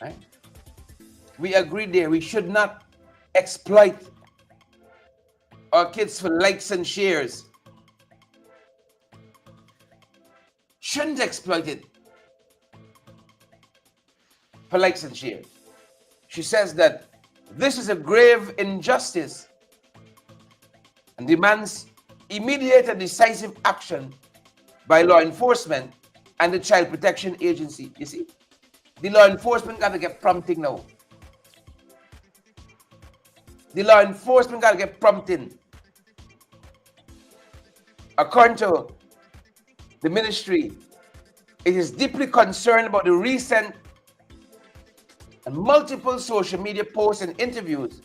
Right? We agree there. We should not exploit our kids for likes and shares. Shouldn't exploit it for likes and shares. She says that this is a grave injustice and demands immediate and decisive action by law enforcement and the Child Protection Agency. You see, the law enforcement got to get prompting now. The law enforcement got to get prompting. According to the ministry, it is deeply concerned about the recent and multiple social media posts and interviews,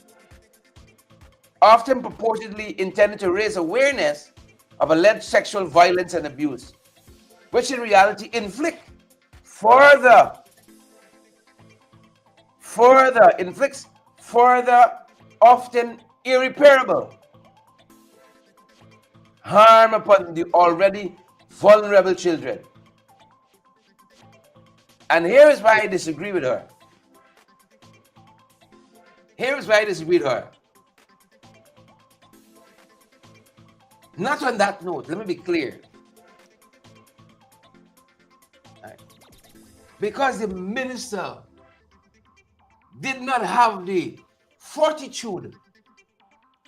often purportedly intended to raise awareness of alleged sexual violence and abuse, which in reality inflicts further, often irreparable harm upon the already vulnerable children. And here is why I disagree with her. Here is why I disagree with her. Not on that note, let me be clear. Right. Because the minister did not have the fortitude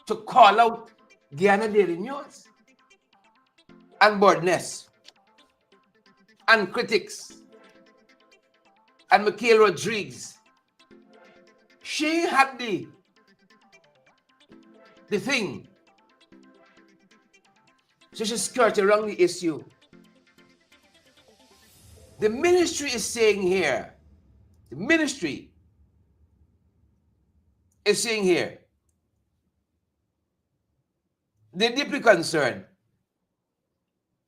to call out Guyana Daily News and Boardness and critics and Mikhail Rodriguez. She had the thing. So she skirted around the issue. The ministry is saying here, the ministry is saying here, they're deeply concerned,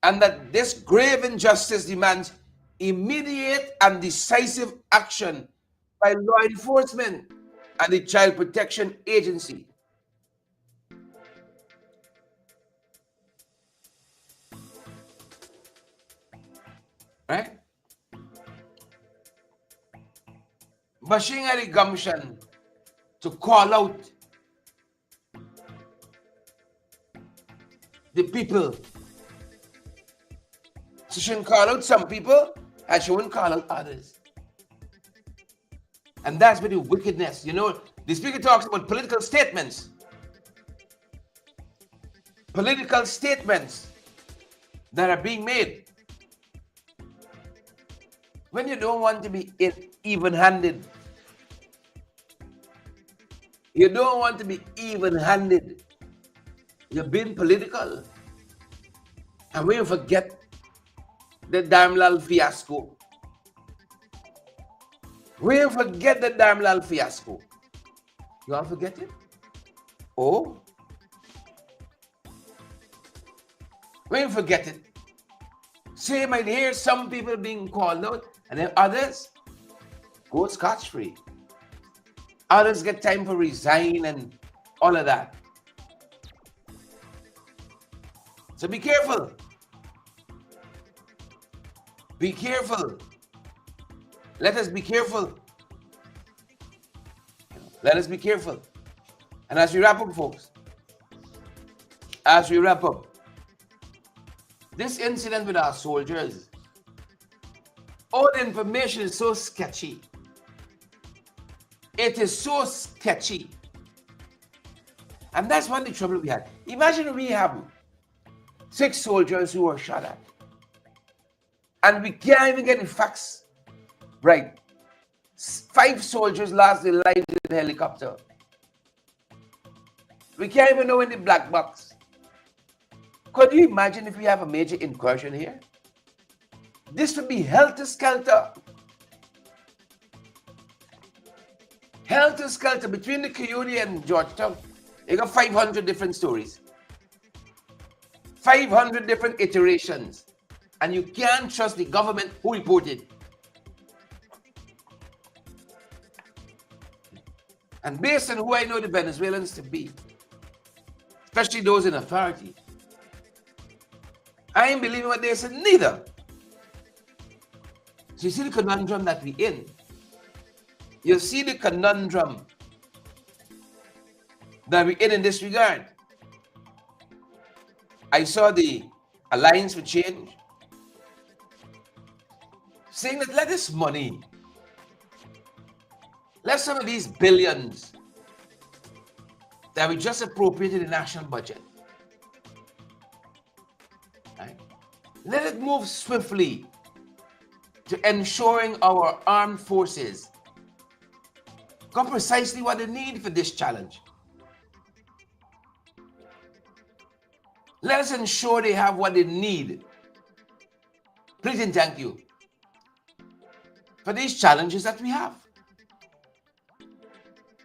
and that this grave injustice demands immediate and decisive action by law enforcement and the Child Protection Agency. Right? But she had the gumption to call out the people. So she wouldn't call out some people and she wouldn't call out others. And that's where the wickedness, you know, the speaker talks about political statements. Political statements that are being made. When you don't want to be even-handed. You don't want to be even-handed. You're being political. And when you forget the Darmlal fiasco. When you forget the Darmlal fiasco. You all forget it? Oh? When you forget it, say you might hear some people being called out, and then others go scotch-free. Others get time to resign and all of that. So be careful. Be careful. Let us be careful. Let us be careful. And as we wrap up, folks, as we wrap up, this incident with our soldiers, all the information is so sketchy. It is so sketchy. And that's one of the trouble we had. Imagine we have 6 soldiers who were shot at. And we can't even get the facts right. 5 soldiers lost their lives in the helicopter. We can't even know in the black box. Could you imagine if we have a major incursion here? This would be helter-skelter. Helter-skelter between the Coyote and Georgetown. You got 500 different stories. 500 different iterations. And you can't trust the government who reported. And based on who I know the Venezuelans to be, especially those in authority, I ain't believing what they said neither. So you see the conundrum that we're in. You see the conundrum that we're in this regard. I saw the Alliance for Change saying that let this money, let some of these billions that we just appropriated in the national budget, right? Let it move swiftly to ensuring our armed forces got precisely what they need for this challenge. Let us ensure they have what they need. Please and thank you for these challenges that we have.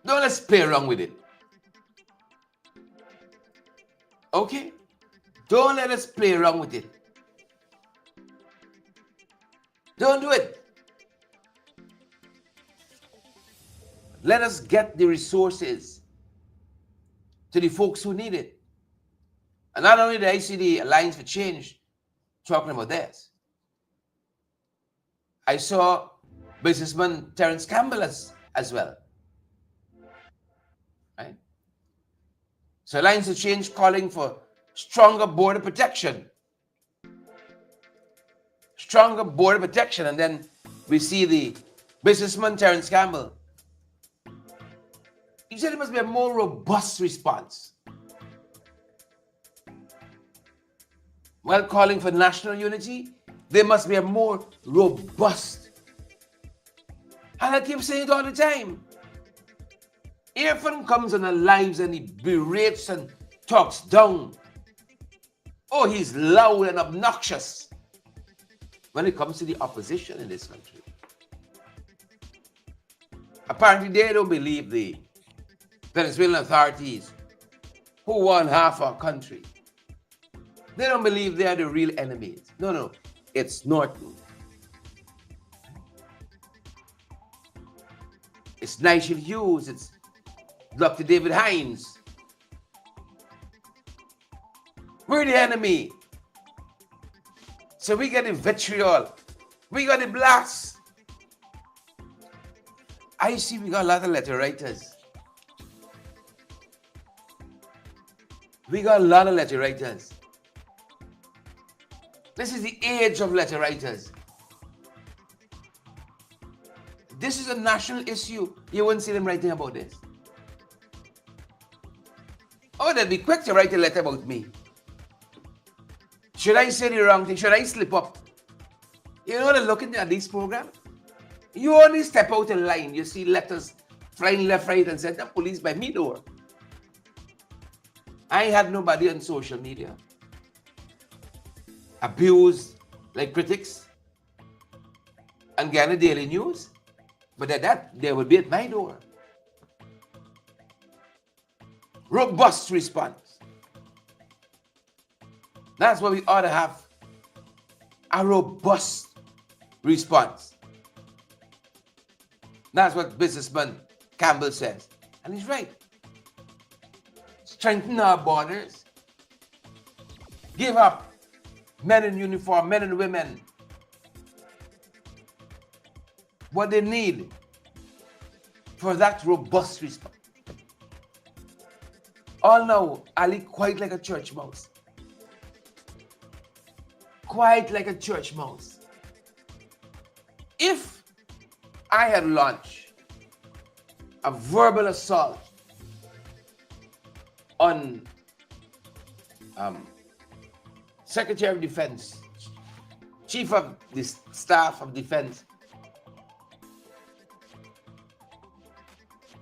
Don't let's play around with it. Okay? Don't let us play around with it. Don't do it. Let us get the resources to the folks who need it. And not only did I see the Alliance for Change talking about this, I saw businessman Terence Campbell as well. Right? So Alliance for Change calling for stronger border protection. Stronger border protection. And then we see the businessman Terence Campbell. He said there must be a more robust response. While calling for national unity, there must be a more robust And I keep saying it all the time. Irfan comes on our lives and he berates and talks down. Oh, he's loud and obnoxious when it comes to the opposition in this country. Apparently, they don't believe the Venezuelan authorities who won half our country. They don't believe they are the real enemies. No, it's Norton. It's Nigel Hughes. It's Dr. David Hines. We're the enemy. So we got the vitriol. We got the blast. I see we got a lot of letter writers. We got a lot of letter writers. This is the age of letter writers. This is a national issue. You wouldn't see them writing about this. Oh, they'd be quick to write a letter about me. Should I say the wrong thing? Should I slip up? You know, they're looking at this program. You only step out in line. You see letters flying left, right, and center. Police by me door. I had nobody on social media. Abused like critics and Ghana Daily News. But at that, they would be at my door. Robust response. That's what we ought to have. A robust response. That's what businessman Campbell says. And he's right. Strengthen our borders. Give up men in uniform, men and women, what they need for that robust response. All now, Ali quite like a church mouse. Quite like a church mouse. If I had launched a verbal assault on Secretary of Defense, Chief of the Staff of Defense,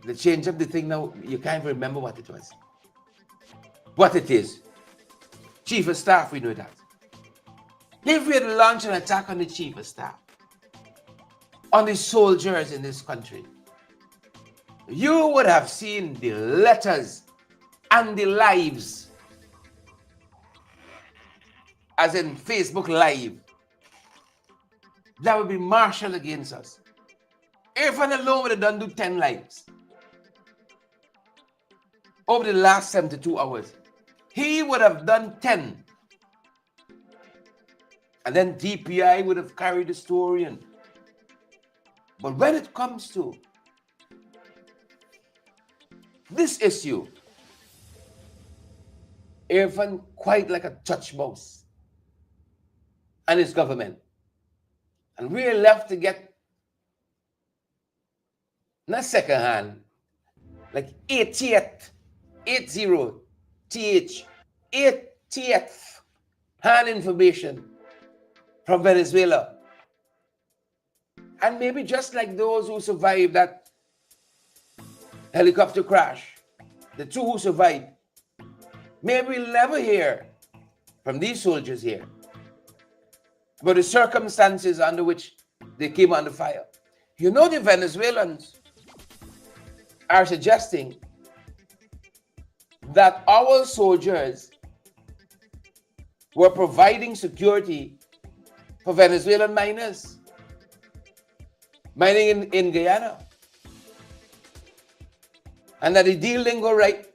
they change up the thing now, you can't even remember what it was. What it is. Chief of Staff, we know that. If we had launched an attack on the Chief of Staff, on the soldiers in this country, you would have seen the letters and the lives, as in Facebook Live, that would be marshaled against us. Irfan alone would have done 10 lives over the last 72 hours. He would have done 10. And then DPI would have carried the story. But when it comes to this issue, Irfan quite like a touch mouse and his government. And we're left to get, not second hand, like 80th hand information from Venezuela. And maybe just like those who survived that helicopter crash, the two who survived, maybe we'll never hear from these soldiers here about the circumstances under which they came under fire. You know, the Venezuelans are suggesting that our soldiers were providing security for Venezuelan miners mining in Guyana. And that the deal didn't go right.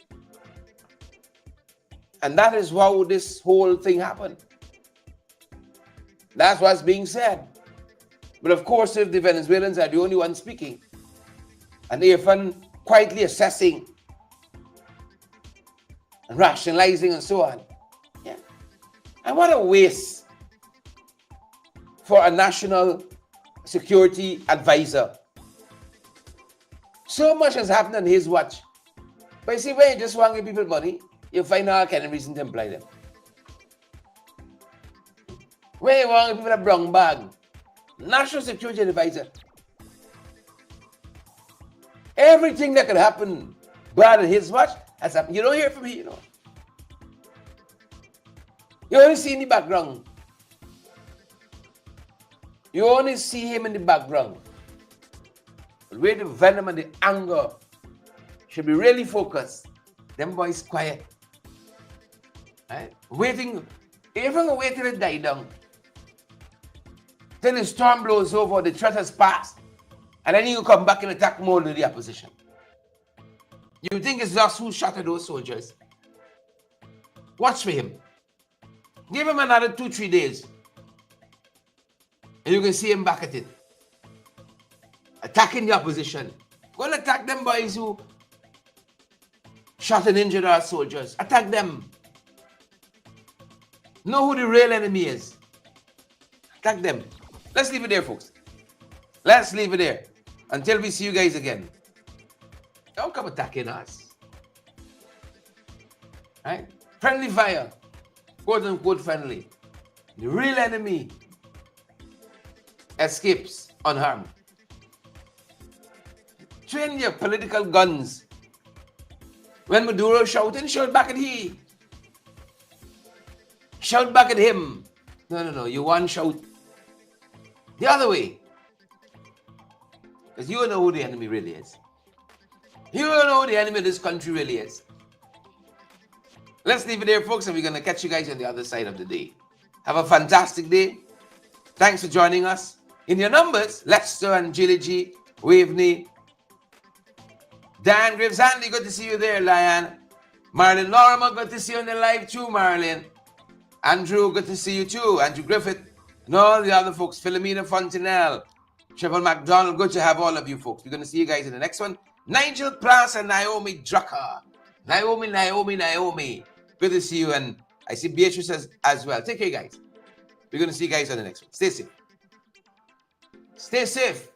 And that is how this whole thing happened. That's what's being said. But of course, if the Venezuelans are the only ones speaking, and Irfan quietly assessing and rationalizing and so on. Yeah. And what a waste for a national security advisor. So much has happened on his watch. But you see, when you just want to give people money, you find all kind of reason to employ them. When you want to give people a brown bag, national security advisor, Everything that could happen bad in his watch has happened. You don't hear from him, you know. You only see in the background. You only see him in the background. But where the venom and the anger should be really focused, them boys quiet. Right? Waiting, even wait till it die down. Till the storm blows over, the threat has passed. And then you come back in attack mode with the opposition. You think it's just who shot at those soldiers? Watch for him. Give him another 2-3 days. And you can see him back at it. Attacking the opposition. Go and attack them boys who shot and injured our soldiers. Attack them. Know who the real enemy is. Attack them. Let's leave it there, folks. Let's leave it there. Until we see you guys again. Don't come attacking us. Right? Friendly fire. Quote unquote friendly. The real enemy escapes unharmed. Train your political guns. When Maduro shouting, shout back at he. Shout back at him. No. You want shout the other way. Because you don't know who the enemy really is. You don't know who the enemy of this country really is. Let's leave it there, folks, and we're going to catch you guys on the other side of the day. Have a fantastic day. Thanks for joining us. In your numbers, Lester and Jilly G, Waveney, Dan Graves, Andy, good to see you there, Lion. Marilyn Lorimer, good to see you on the live too, Marilyn. Andrew, good to see you too. Andrew Griffith, and all the other folks. Philomena Fontenelle, Trevor McDonald, good to have all of you folks. We're going to see you guys in the next one. Nigel Plass and Naomi Drucker. Naomi. Good to see you. And I see Beatrice as well. Take care, guys. We're going to see you guys on the next one. Stay safe. Stay safe.